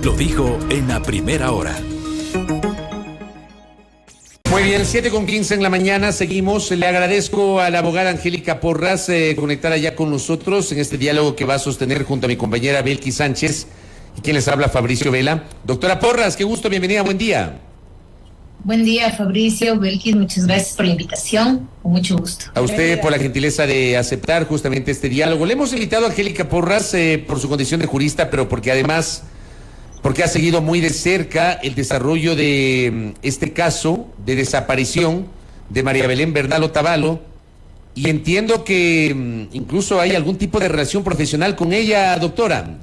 lo dijo en la primera hora. Muy bien, 7:15 en la mañana, seguimos. Le agradezco a la abogada Angélica Porras conectada ya con nosotros en este diálogo que va a sostener junto a mi compañera Belkis Sánchez, y quien les habla, Fabricio Vela. Doctora Porras, qué gusto, bienvenida, buen día. Buen día, Fabricio, Belkis, muchas gracias por la invitación, con mucho gusto. A usted por la gentileza de aceptar justamente este diálogo. Le hemos invitado a Angélica Porras por su condición de jurista, pero porque además, porque ha seguido muy de cerca el desarrollo de este caso de desaparición de María Belén Bernal Otavalo, y entiendo que incluso hay algún tipo de relación profesional con ella, doctora.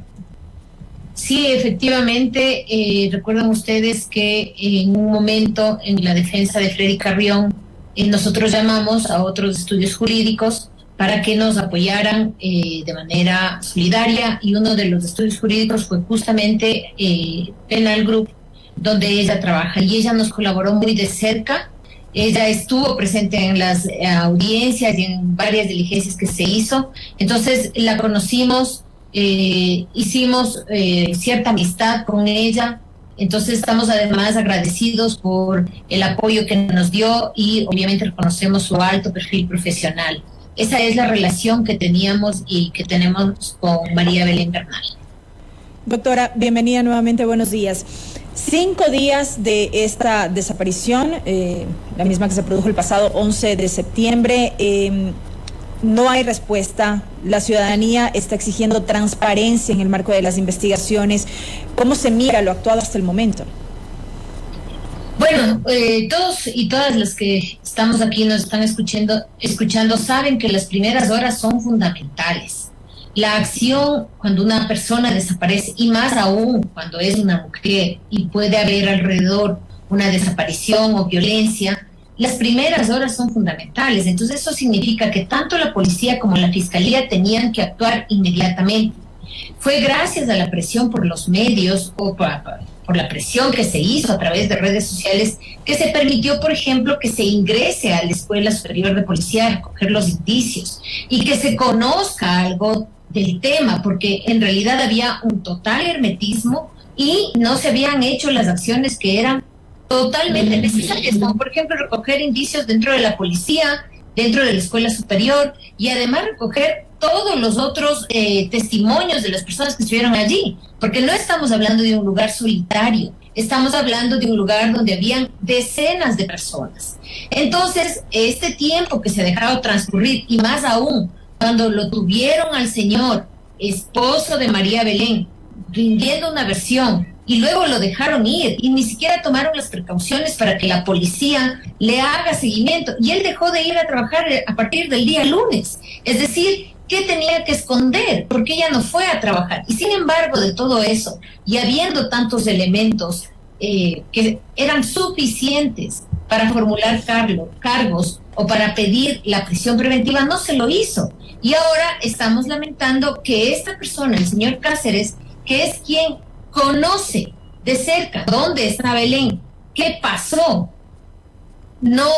Sí, efectivamente, recuerdan ustedes que en un momento en la defensa de Freddy Carrión, nosotros llamamos a otros estudios jurídicos para que nos apoyaran de manera solidaria, y uno de los estudios jurídicos fue justamente Penal Group, donde ella trabaja, y ella nos colaboró muy de cerca. Ella estuvo presente en las audiencias y en varias diligencias que se hizo, entonces la conocimos. Hicimos cierta amistad con ella, entonces estamos además agradecidos por el apoyo que nos dio, y obviamente reconocemos su alto perfil profesional. Esa es la relación que teníamos y que tenemos con María Belén Bernal. Doctora, bienvenida nuevamente, buenos días. 5 días de esta desaparición, la misma que se produjo el pasado 11 de septiembre, no hay respuesta. La ciudadanía está exigiendo transparencia en el marco de las investigaciones. ¿Cómo se mira lo actuado hasta el momento? Bueno, todos y todas los que estamos aquí nos están escuchando saben que las primeras horas son fundamentales. La acción cuando una persona desaparece, y más aún cuando es una mujer y puede haber alrededor una desaparición o violencia, las primeras horas son fundamentales. Entonces eso significa que tanto la policía como la fiscalía tenían que actuar inmediatamente. Fue gracias a la presión por los medios o por la presión que se hizo a través de redes sociales que se permitió, por ejemplo, que se ingrese a la Escuela Superior de Policía a recoger los indicios y que se conozca algo del tema, porque en realidad había un total hermetismo y no se habían hecho las acciones que eran totalmente necesarias, como por ejemplo recoger indicios dentro de la policía, dentro de la escuela superior, y además recoger todos los otros testimonios de las personas que estuvieron allí, porque no estamos hablando de un lugar solitario, estamos hablando de un lugar donde habían decenas de personas. Entonces, este tiempo que se ha dejado transcurrir, y más aún cuando lo tuvieron al señor esposo de María Belén rindiendo una versión, y luego lo dejaron ir y ni siquiera tomaron las precauciones para que la policía le haga seguimiento, y él dejó de ir a trabajar a partir del día lunes. Es decir, ¿qué tenía que esconder? ¿Por qué ella no fue a trabajar? Y sin embargo, de todo eso, y habiendo tantos elementos que eran suficientes para formular cargos o para pedir la prisión preventiva, no se lo hizo. Y ahora estamos lamentando que esta persona, el señor Cáceres, que es quien conoce de cerca dónde está Belén, qué pasó, no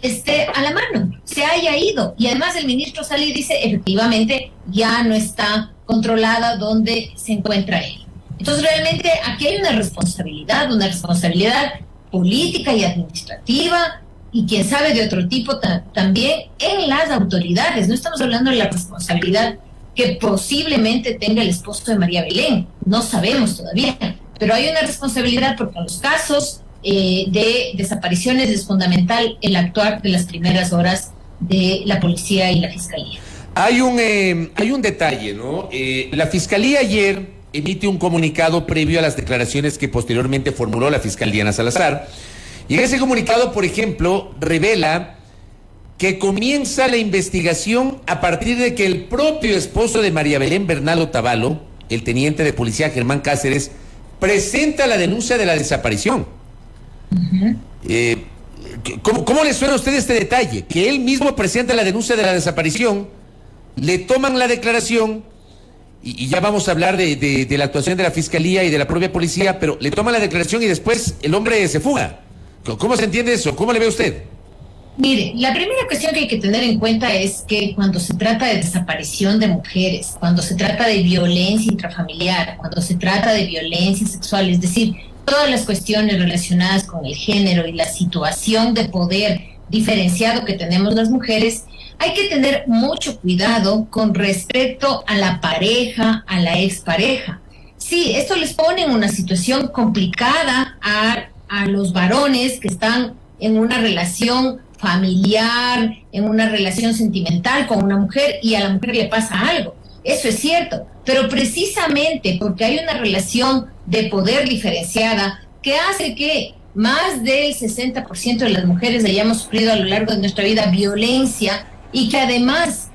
esté a la mano, se haya ido. Y además el ministro sale y dice, efectivamente, ya no está controlada dónde se encuentra él. Entonces realmente aquí hay una responsabilidad política y administrativa, y quién sabe de otro tipo también en las autoridades. No estamos hablando de la responsabilidad que posiblemente tenga el esposo de María Belén, no sabemos todavía, pero hay una responsabilidad porque en los casos de desapariciones es fundamental el actuar de las primeras horas de la policía y la fiscalía. Hay un detalle, ¿no? La fiscalía ayer emite un comunicado previo a las declaraciones que posteriormente formuló la fiscal Diana Salazar, y en ese comunicado, por ejemplo, revela que comienza la investigación a partir de que el propio esposo de María Belén Bernal Otavalo, el teniente de policía Germán Cáceres, presenta la denuncia de la desaparición. ¿Cómo le suena a usted este detalle? Que él mismo presenta la denuncia de la desaparición, le toman la declaración, y ya vamos a hablar de la actuación de la fiscalía y de la propia policía, pero le toman la declaración y después el hombre se fuga. ¿Cómo se entiende eso? ¿Cómo le ve usted? Mire, la primera cuestión que hay que tener en cuenta es que cuando se trata de desaparición de mujeres, cuando se trata de violencia intrafamiliar, cuando se trata de violencia sexual, es decir, todas las cuestiones relacionadas con el género y la situación de poder diferenciado que tenemos las mujeres, hay que tener mucho cuidado con respecto a la pareja, a la expareja. Sí, esto les pone en una situación complicada a los varones que están en una relación familiar, en una relación sentimental con una mujer y a la mujer le pasa algo. Eso es cierto, pero precisamente porque hay una relación de poder diferenciada que hace que más del 60% de las mujeres hayamos sufrido a lo largo de nuestra vida violencia y que además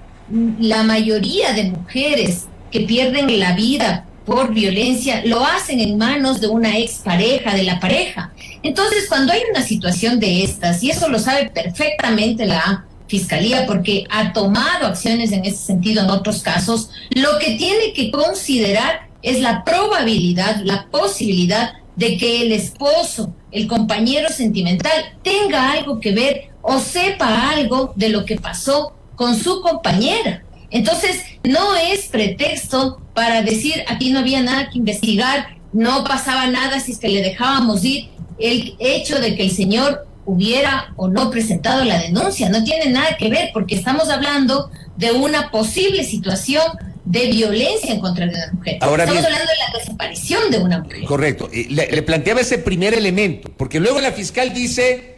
la mayoría de mujeres que pierden la vida por violencia lo hacen en manos de una expareja, de la pareja. Entonces, cuando hay una situación de estas, y eso lo sabe perfectamente la Fiscalía porque ha tomado acciones en ese sentido en otros casos, lo que tiene que considerar es la probabilidad, la posibilidad de que el esposo, el compañero sentimental, tenga algo que ver o sepa algo de lo que pasó con su compañera. Entonces, no es pretexto para decir aquí no había nada que investigar, no pasaba nada si es que le dejábamos ir. El hecho de que el señor hubiera o no presentado la denuncia no tiene nada que ver porque estamos hablando de una posible situación de violencia en contra de una mujer. Ahora estamos bien, hablando de la desaparición de una mujer. Correcto. Le planteaba ese primer elemento, porque luego la fiscal dice,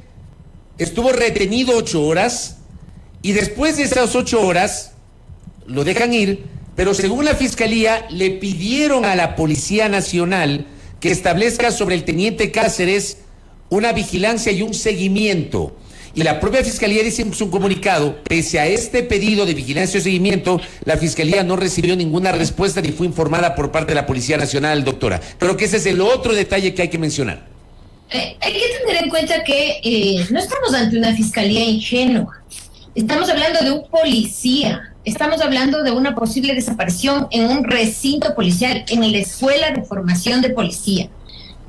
estuvo retenido 8 horas y después de esas 8 horas lo dejan ir, pero según la Fiscalía le pidieron a la Policía Nacional que establezca sobre el teniente Cáceres una vigilancia y un seguimiento. Y la propia Fiscalía dice en su comunicado, pese a este pedido de vigilancia o seguimiento, la Fiscalía no recibió ninguna respuesta ni fue informada por parte de la Policía Nacional, doctora. Creo que ese es el otro detalle que hay que mencionar. Hay que tener en cuenta que no estamos ante una Fiscalía ingenua. Estamos hablando de un policía. Estamos hablando de una posible desaparición en un recinto policial, en la Escuela de Formación de Policía.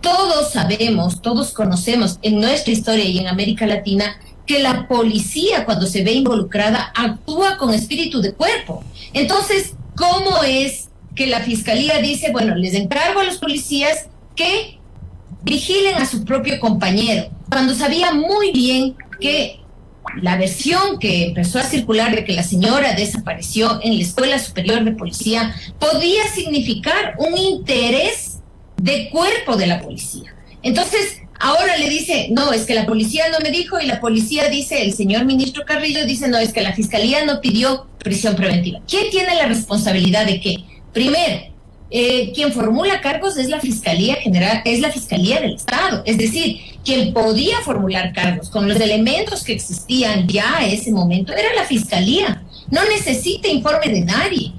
Todos sabemos, todos conocemos en nuestra historia y en América Latina que la policía cuando se ve involucrada actúa con espíritu de cuerpo. Entonces, ¿cómo es que la Fiscalía dice, bueno, les encargo a los policías que vigilen a su propio compañero, cuando sabía muy bien que la versión que empezó a circular de que la señora desapareció en la Escuela Superior de Policía podía significar un interés de cuerpo de la policía? Entonces, ahora le dice, no, es que la policía no me dijo, y la policía dice, el señor ministro Carrillo dice, no, es que la Fiscalía no pidió prisión preventiva. ¿Quién tiene la responsabilidad de qué? Primero, quien formula cargos es la Fiscalía General, es la Fiscalía del Estado, es decir, quien podía formular cargos con los elementos que existían ya a ese momento era la Fiscalía. No necesita informe de nadie.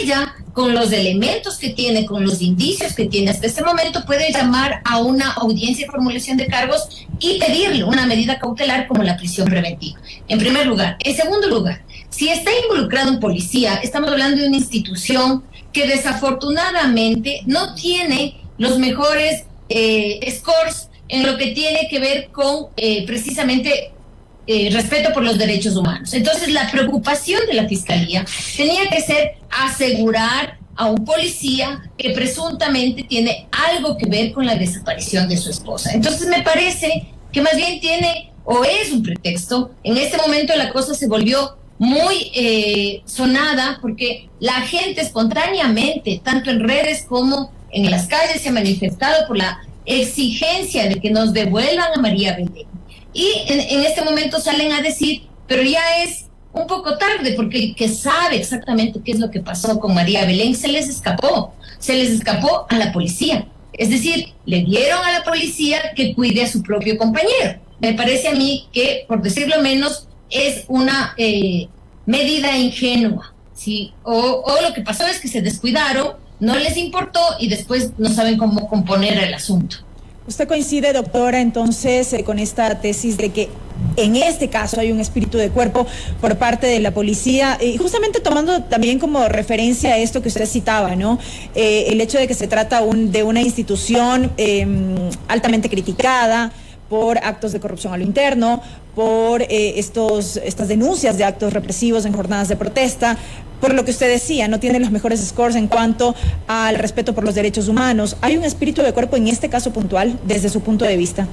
Ella, con los elementos que tiene, con los indicios que tiene hasta ese momento, puede llamar a una audiencia de formulación de cargos y pedirle una medida cautelar como la prisión preventiva, en primer lugar. En segundo lugar, si está involucrado un policía, estamos hablando de una institución que desafortunadamente no tiene los mejores scores en lo que tiene que ver con precisamente respeto por los derechos humanos. Entonces, la preocupación de la Fiscalía tenía que ser asegurar a un policía que presuntamente tiene algo que ver con la desaparición de su esposa. Entonces, me parece que más bien tiene o es un pretexto. En este momento la cosa se volvió muy sonada porque la gente espontáneamente, tanto en redes como en las calles, se ha manifestado por la exigencia de que nos devuelvan a María Belén. Y en este momento salen a decir, pero ya es un poco tarde, porque el que sabe exactamente qué es lo que pasó con María Belén se les escapó a la policía. Es decir, le dieron a la policía que cuide a su propio compañero. Me parece a mí que, por decirlo menos, es una medida ingenua, ¿sí? O lo que pasó es que se descuidaron, no les importó y después no saben cómo componer el asunto. ¿Usted coincide, doctora, entonces con esta tesis de que en este caso hay un espíritu de cuerpo por parte de la policía? Y justamente tomando también como referencia a esto que usted citaba, ¿no? El hecho de que se trata de una institución altamente criticada por actos de corrupción a lo interno, por estas denuncias de actos represivos en jornadas de protesta, por lo que usted decía, no tienen los mejores scores en cuanto al respeto por los derechos humanos. ¿Hay un espíritu de cuerpo en este caso puntual, desde su punto de vista?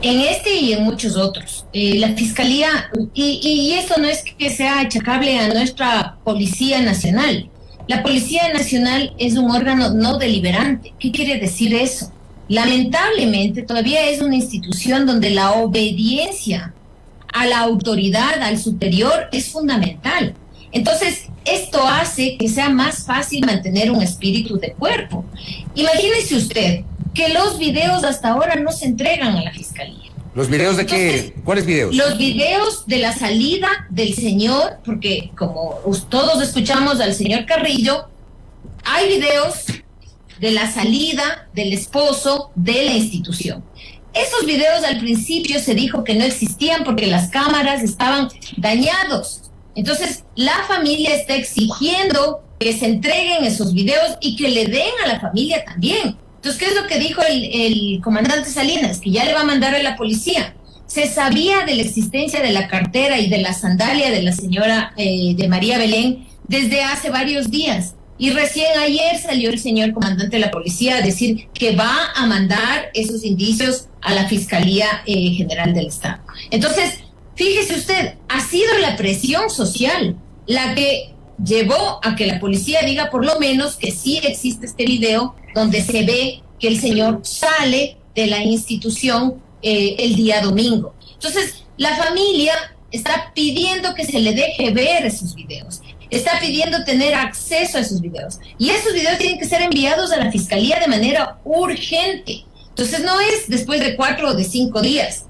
En este y en muchos otros. La Fiscalía, y esto no es que sea achacable a nuestra Policía Nacional. La Policía Nacional es un órgano no deliberante. ¿Qué quiere decir eso? Lamentablemente todavía es una institución donde la obediencia a la autoridad, al superior, es fundamental. Entonces, esto hace que sea más fácil mantener un espíritu de cuerpo. Imagínese usted que los videos hasta ahora no se entregan a la Fiscalía. ¿Los videos de qué? ¿Cuáles videos? Los videos de la salida del señor, porque como todos escuchamos al señor Carrillo, hay videos de la salida del esposo de la institución. Esos videos al principio se dijo que no existían porque las cámaras estaban dañados. Entonces, la familia está exigiendo que se entreguen esos videos y que le den a la familia también. Entonces, ¿qué es lo que dijo el comandante Salinas? Que ya le va a mandar a la policía. Se sabía de la existencia de la cartera y de la sandalia de la señora de María Belén desde hace varios días. Y recién ayer salió el señor comandante de la policía a decir que va a mandar esos indicios a la Fiscalía General del Estado. Entonces, fíjese usted, ha sido la presión social la que llevó a que la policía diga por lo menos que sí existe este video donde se ve que el señor sale de la institución el día domingo. Entonces, la familia está pidiendo que se le deje ver esos videos, está pidiendo tener acceso a esos videos, y esos videos tienen que ser enviados a la Fiscalía de manera urgente. Entonces, no es después de 4 o de 5 días,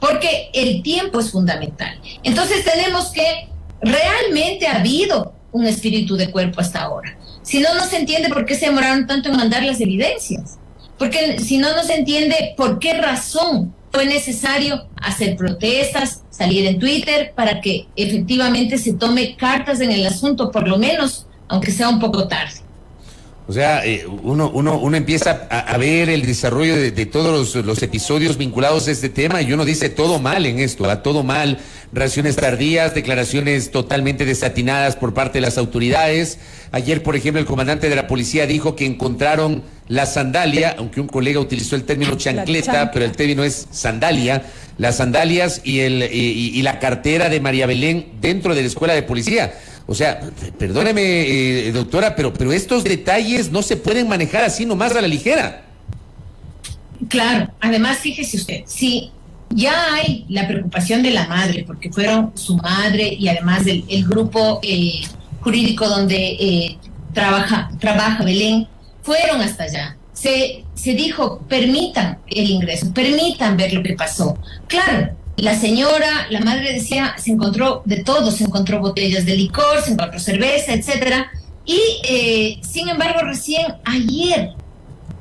porque el tiempo es fundamental. Entonces, tenemos que realmente ha habido un espíritu de cuerpo hasta ahora. Si no, no se entiende por qué se demoraron tanto en mandar las evidencias. Porque si no, no se entiende por qué razón fue necesario hacer protestas, salir en Twitter, para que efectivamente se tome cartas en el asunto, por lo menos, aunque sea un poco tarde. O sea, uno empieza a ver el desarrollo de todos los episodios vinculados a este tema y uno dice todo mal en esto, todo mal, reacciones tardías, declaraciones totalmente desatinadas por parte de las autoridades. Ayer, por ejemplo, el comandante de la policía dijo que encontraron la sandalia, aunque un colega utilizó el término chancleta, pero el término es sandalia, las sandalias y la cartera de María Belén dentro de la escuela de policía. O sea, perdóneme, doctora, pero estos detalles no se pueden manejar así nomás a la ligera. Claro, además fíjese usted, sí, ya hay la preocupación de la madre, porque fueron su madre y además el grupo jurídico donde trabaja Belén, fueron hasta allá. Se dijo, permitan el ingreso, permitan ver lo que pasó. Claro, la señora, la madre decía, se encontró de todo, se encontró botellas de licor, se encontró cerveza, etcétera, y sin embargo recién ayer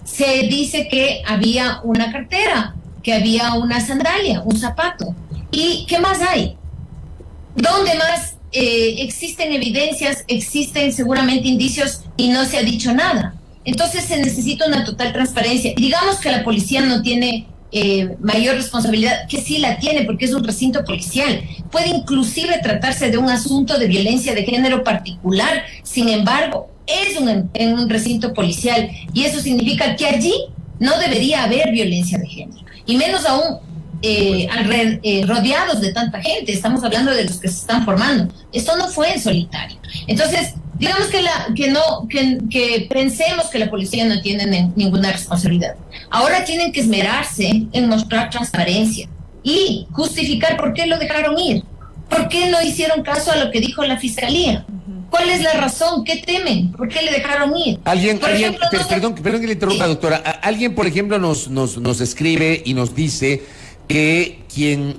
se dice que había una cartera, que había una sandalia, un zapato. ¿Y qué más hay? ¿Dónde más existen evidencias, existen seguramente indicios y no se ha dicho nada? Entonces se necesita una total transparencia. Digamos que la policía no tiene mayor responsabilidad, que sí la tiene porque es un recinto policial. Puede inclusive tratarse de un asunto de violencia de género particular, sin embargo, es un recinto policial y eso significa que allí no debería haber violencia de género, y menos aún rodeados de tanta gente. Estamos hablando de los que se están formando. Esto no fue en solitario. Entonces, digamos que pensemos que la policía no tiene ninguna responsabilidad. Ahora tienen que esmerarse en mostrar transparencia y justificar por qué lo dejaron ir, por qué no hicieron caso a lo que dijo la Fiscalía. ¿Cuál es la razón? ¿Qué temen? ¿Por qué le dejaron ir? Perdón que le interrumpa, sí, doctora. Alguien, por ejemplo, nos escribe y nos dice que quien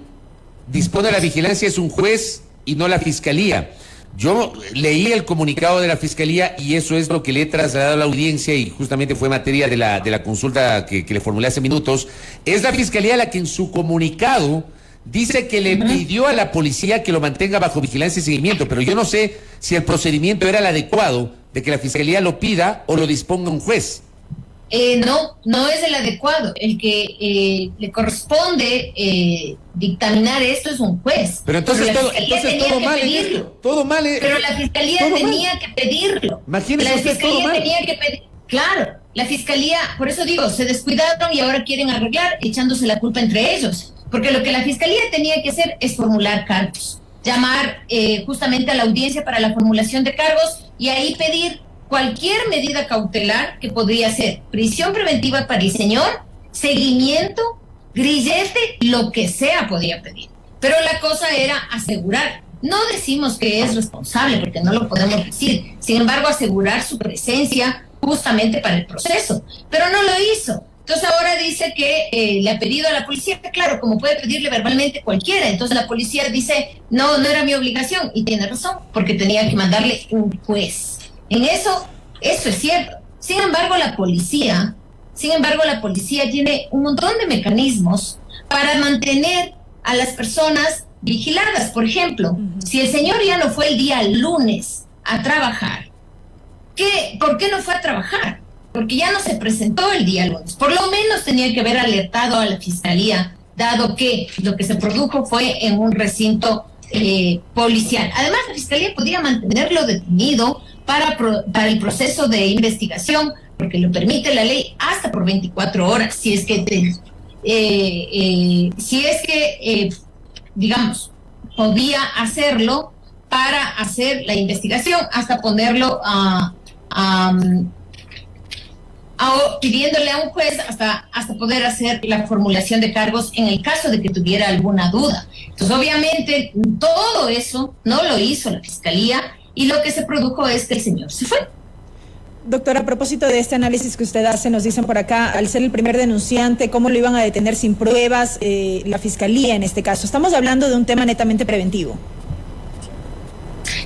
dispone de la vigilancia es un juez y no la Fiscalía. Yo leí el comunicado de la Fiscalía y eso es lo que le he trasladado a la audiencia, y justamente fue materia de la consulta que le formulé hace minutos. Es la Fiscalía la que en su comunicado dice que le pidió a la policía que lo mantenga bajo vigilancia y seguimiento, pero yo no sé si el procedimiento era el adecuado de que la Fiscalía lo pida o lo disponga un juez. No es el adecuado. El que le corresponde dictaminar esto es un juez. Pero entonces todo mal en esto. Todo mal. Pero la fiscalía tenía que pedirlo. Imagínese La usted, fiscalía todo mal. tenía que pedir. Claro, la fiscalía, por eso digo, se descuidaron y ahora quieren arreglar echándose la culpa entre ellos. Porque lo que la fiscalía tenía que hacer es formular cargos, llamar justamente a la audiencia para la formulación de cargos y ahí pedir cualquier medida cautelar que podría ser prisión preventiva para el señor, seguimiento, grillete, lo que sea podía pedir. Pero la cosa era asegurar. No decimos que es responsable porque no lo podemos decir. Sin embargo, asegurar su presencia justamente para el proceso. Pero no lo hizo. Entonces ahora dice que le ha pedido a la policía, claro, como puede pedirle verbalmente cualquiera. Entonces la policía dice, no era mi obligación. Y tiene razón, porque tenía que mandarle un juez. En eso es cierto. Sin embargo, la policía tiene un montón de mecanismos para mantener a las personas vigiladas. Por ejemplo, si el señor ya no fue el día lunes a trabajar, ¿por qué no fue a trabajar? Porque ya no se presentó el día lunes. Por lo menos tenía que haber alertado a la fiscalía, dado que lo que se produjo fue en un recinto policial. Además, la fiscalía podía mantenerlo detenido para el proceso de investigación, porque lo permite la ley, hasta por 24 horas, si es que digamos, podía hacerlo para hacer la investigación, hasta ponerlo pidiéndole a un juez hasta poder hacer la formulación de cargos en el caso de que tuviera alguna duda. Entonces, obviamente, todo eso no lo hizo la fiscalía y lo que se produjo es que el señor se fue. Doctora, a propósito de este análisis que usted hace, nos dicen por acá, al ser el primer denunciante, ¿cómo lo iban a detener sin pruebas? La fiscalía en este caso. Estamos hablando de un tema netamente preventivo.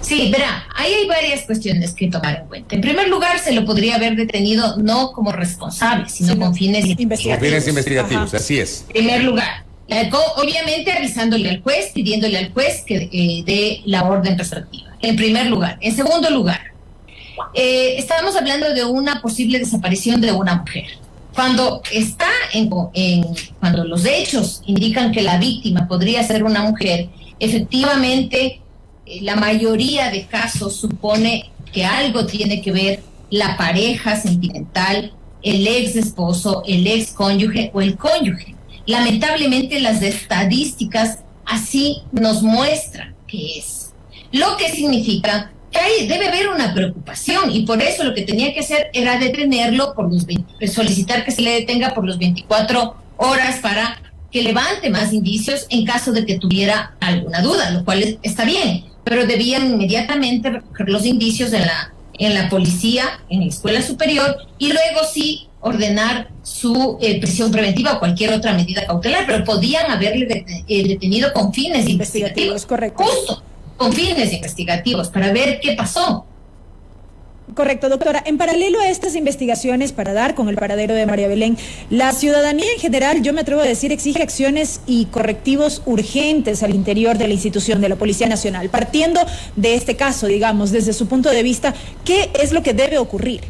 Sí, verá, ahí hay varias cuestiones que tomar en cuenta. En primer lugar, se lo podría haber detenido no como responsable, sino con fines investigativos. Con fines investigativos, Ajá. así es. En primer lugar, obviamente avisándole al juez, pidiéndole al juez que dé la orden respectiva. En primer lugar. En segundo lugar, estábamos hablando de una posible desaparición de una mujer. Cuando cuando los hechos indican que la víctima podría ser una mujer, efectivamente, la mayoría de casos supone que algo tiene que ver la pareja sentimental, el ex esposo, el ex cónyuge o el cónyuge. Lamentablemente las estadísticas así nos muestran que es. Lo que significa que ahí debe haber una preocupación y por eso lo que tenía que hacer era detenerlo solicitar que se le detenga por los 24 horas para que levante más indicios en caso de que tuviera alguna duda, lo cual está bien, pero debían inmediatamente recoger los indicios en la policía, en la escuela superior y luego sí ordenar su prisión preventiva o cualquier otra medida cautelar, pero podían haberle detenido con fines investigativos, correcto. Justo, con fines investigativos, para ver qué pasó. Correcto, doctora. En paralelo a estas investigaciones para dar con el paradero de María Belén, la ciudadanía en general, yo me atrevo a decir, exige acciones y correctivos urgentes al interior de la institución de la Policía Nacional. Partiendo de este caso, digamos, desde su punto de vista, ¿qué es lo que debe ocurrir?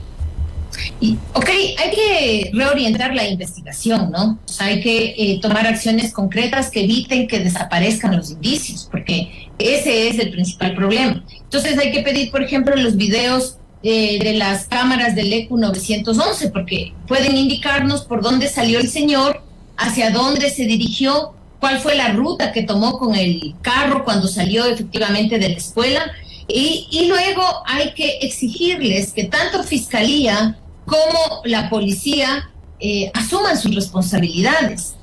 Hay que reorientar la investigación, ¿no? O sea, hay que tomar acciones concretas que eviten que desaparezcan los indicios, porque ese es el principal problema. Entonces hay que pedir, por ejemplo, los videos de las cámaras del ECU 911, porque pueden indicarnos por dónde salió el señor, hacia dónde se dirigió, cuál fue la ruta que tomó con el carro cuando salió efectivamente de la escuela. Y luego hay que exigirles que tanto Fiscalía como la policía asuman sus responsabilidades.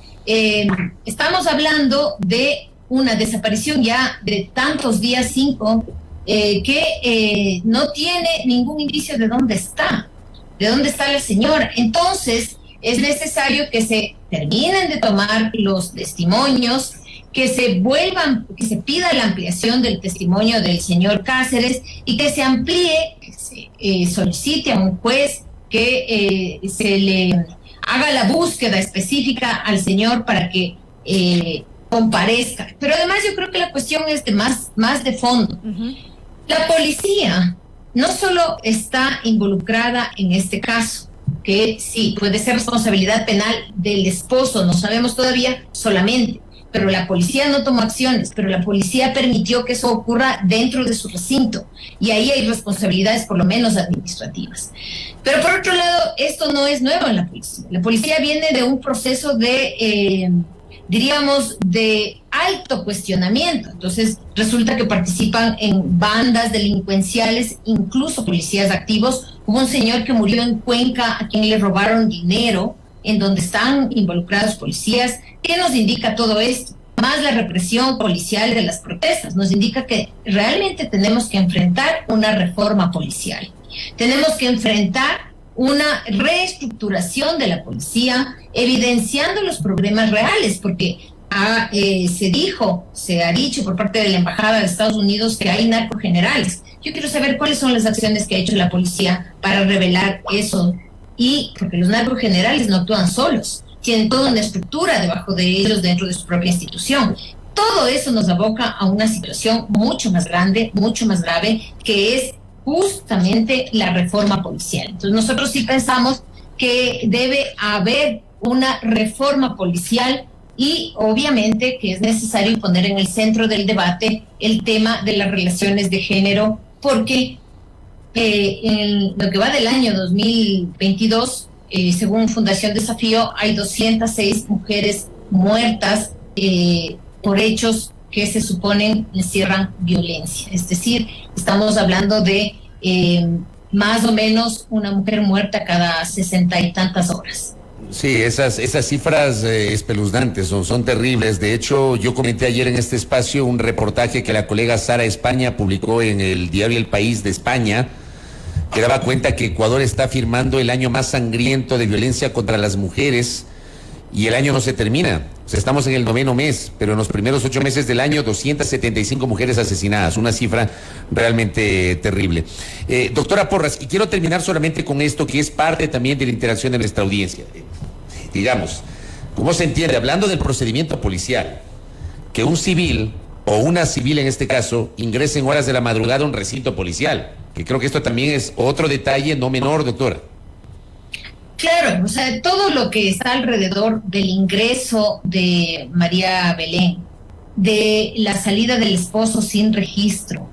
Estamos hablando de una desaparición ya de tantos días, 5, que no tiene ningún indicio de dónde está la señora. Entonces, es necesario que se terminen de tomar los testimonios, que se pida la ampliación del testimonio del señor Cáceres y que se amplíe, que se solicite a un juez que se le haga la búsqueda específica al señor para que comparezca. Pero además yo creo que la cuestión es de más de fondo. Uh-huh. La policía no solo está involucrada en este caso, que sí, puede ser responsabilidad penal del esposo, no sabemos todavía solamente, pero la policía no tomó acciones, pero la policía permitió que eso ocurra dentro de su recinto, y ahí hay responsabilidades por lo menos administrativas. Pero por otro lado, esto no es nuevo en la policía. La policía viene de un proceso de, diríamos, de alto cuestionamiento. Entonces, resulta que participan en bandas delincuenciales, incluso policías activos. Hubo un señor que murió en Cuenca a quien le robaron dinero, en donde están involucrados policías. ¿Qué nos indica todo esto? Más la represión policial de las protestas. Nos indica que realmente tenemos que enfrentar una reforma policial. Tenemos que enfrentar una reestructuración de la policía, evidenciando los problemas reales, porque se ha dicho por parte de la Embajada de Estados Unidos que hay narcogenerales. Yo quiero saber cuáles son las acciones que ha hecho la policía para revelar eso, y porque los narcogenerales no actúan solos, tienen toda una estructura debajo de ellos dentro de su propia institución. Todo eso nos aboca a una situación mucho más grande, mucho más grave, que es justamente la reforma policial. Entonces nosotros sí pensamos que debe haber una reforma policial, y obviamente que es necesario poner en el centro del debate el tema de las relaciones de género, porque en lo que va del año 2022, según Fundación Desafío, hay 206 mujeres muertas por hechos que se suponen encierran violencia. Es decir, estamos hablando de más o menos una mujer muerta cada 60 y tantas horas. Sí, esas cifras espeluznantes, son terribles. De hecho, yo comenté ayer en este espacio un reportaje que la colega Sara España publicó en el diario El País de España, que daba cuenta que Ecuador está firmando el año más sangriento de violencia contra las mujeres, y el año no se termina. O sea, estamos en el 9º mes, pero en los primeros 8 meses del año, 275 mujeres asesinadas, una cifra realmente terrible. Doctora Porras, y quiero terminar solamente con esto, que es parte también de la interacción de nuestra audiencia. Digamos, ¿cómo se entiende, hablando del procedimiento policial, que un civil, o una civil en este caso, ingrese en horas de la madrugada a un recinto policial? Que creo que esto también es otro detalle no menor, doctora. Claro, o sea, todo lo que está alrededor del ingreso de María Belén, de la salida del esposo sin registro,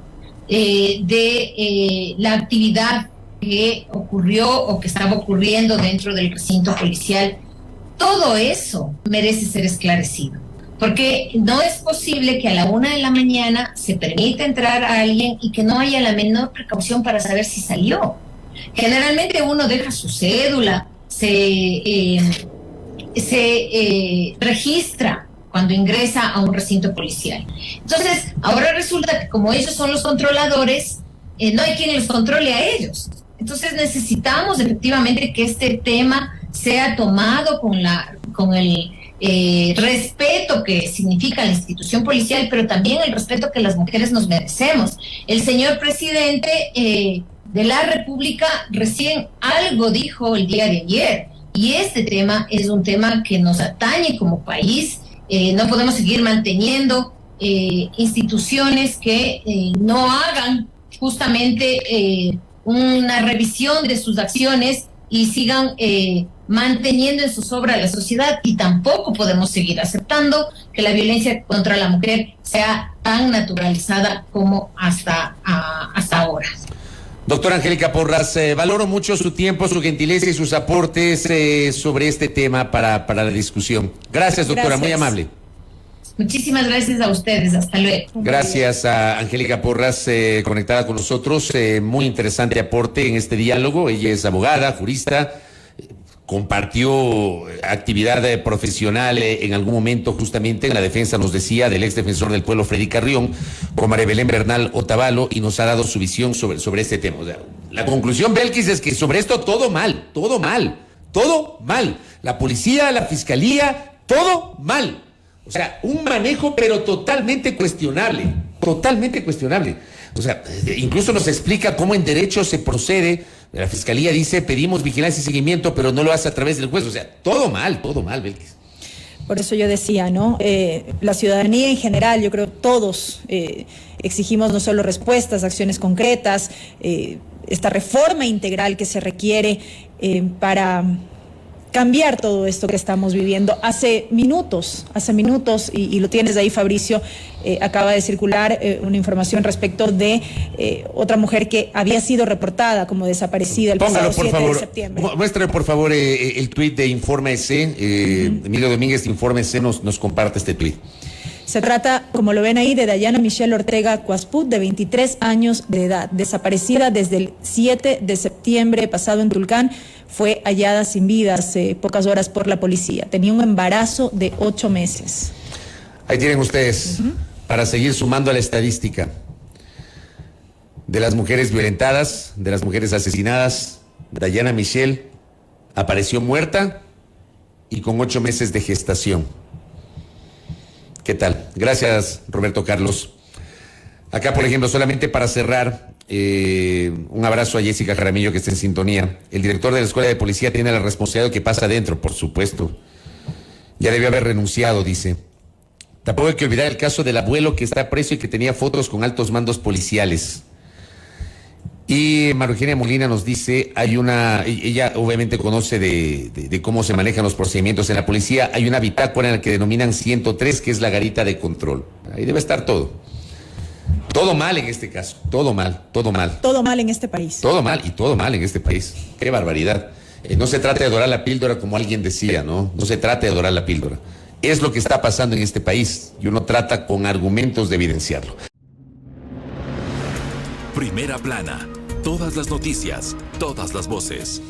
de la actividad que ocurrió o que estaba ocurriendo dentro del recinto policial, todo eso merece ser esclarecido. Porque no es posible que a la 1 de la mañana se permita entrar a alguien y que no haya la menor precaución para saber si salió. Generalmente uno deja su cédula, se registra cuando ingresa a un recinto policial. Entonces, ahora resulta que como ellos son los controladores, no hay quien los controle a ellos. Entonces necesitamos efectivamente que este tema sea tomado con el respeto que significa la institución policial, pero también el respeto que las mujeres nos merecemos. El señor presidente de la República recién algo dijo el día de ayer, y este tema es un tema que nos atañe como país. No podemos seguir manteniendo instituciones que no hagan justamente una revisión de sus acciones y sigan manteniendo en zozobra a la sociedad, y tampoco podemos seguir aceptando que la violencia contra la mujer sea tan naturalizada como hasta ahora. Doctora Angélica Porras, valoro mucho su tiempo, su gentileza y sus aportes sobre este tema para la discusión. Gracias, doctora, gracias. Muy amable. Muchísimas gracias a ustedes, hasta luego. Gracias a Angélica Porras, conectada con nosotros, muy interesante aporte en este diálogo. Ella es abogada, jurista, compartió actividad profesional en algún momento justamente en la defensa, nos decía, del ex defensor del pueblo Freddy Carrión, con María Belén Bernal Otavalo, y nos ha dado su visión sobre este tema. O sea, la conclusión, Belkis, es que sobre esto todo mal. La policía, la fiscalía, todo mal. O sea, un manejo pero totalmente cuestionable. O sea, incluso nos explica cómo en derecho se procede. La fiscalía dice, pedimos vigilancia y seguimiento, pero no lo hace a través del juez. O sea, todo mal, Belkis. Por eso yo decía, ¿no? La ciudadanía en general, yo creo todos exigimos no solo respuestas, acciones concretas, esta reforma integral que se requiere. para cambiar todo esto que estamos viviendo. Hace minutos, y lo tienes ahí, Fabricio, acaba de circular una información respecto de otra mujer que había sido reportada como desaparecida el pasado 7 de septiembre. Muéstrame, por favor, el tuit de Informe EC. Emilio Domínguez de Informe EC nos comparte este tuit. Se trata, como lo ven ahí, de Dayana Michelle Ortega Cuasput, de 23 años de edad, desaparecida desde el 7 de septiembre pasado en Tulcán. Fue hallada sin vida hace pocas horas por la policía. Tenía un embarazo de 8 meses. Ahí tienen ustedes, para seguir sumando a la estadística de las mujeres violentadas, de las mujeres asesinadas. Dayana Michelle apareció muerta y con 8 meses de gestación. ¿Qué tal? Gracias, Roberto Carlos. Acá, por ejemplo, solamente para cerrar, un abrazo a Jessica Jaramillo, que está en sintonía. El director de la Escuela de Policía tiene la responsabilidad de lo que pasa adentro, por supuesto. Ya debió haber renunciado, dice. Tampoco hay que olvidar el caso del abuelo que está preso y que tenía fotos con altos mandos policiales. Y María Eugenia Molina nos dice, ella obviamente conoce de cómo se manejan los procedimientos en la policía. Hay una bitácora en la que denominan 103, que es la garita de control. Ahí debe estar todo. Todo mal en este caso, todo mal. Todo mal en este país. Todo mal en este país. Qué barbaridad. No se trata de dorar la píldora como alguien decía, ¿no? No se trata de dorar la píldora. Es lo que está pasando en este país y uno trata con argumentos de evidenciarlo. Primera plana. Todas las noticias, todas las voces.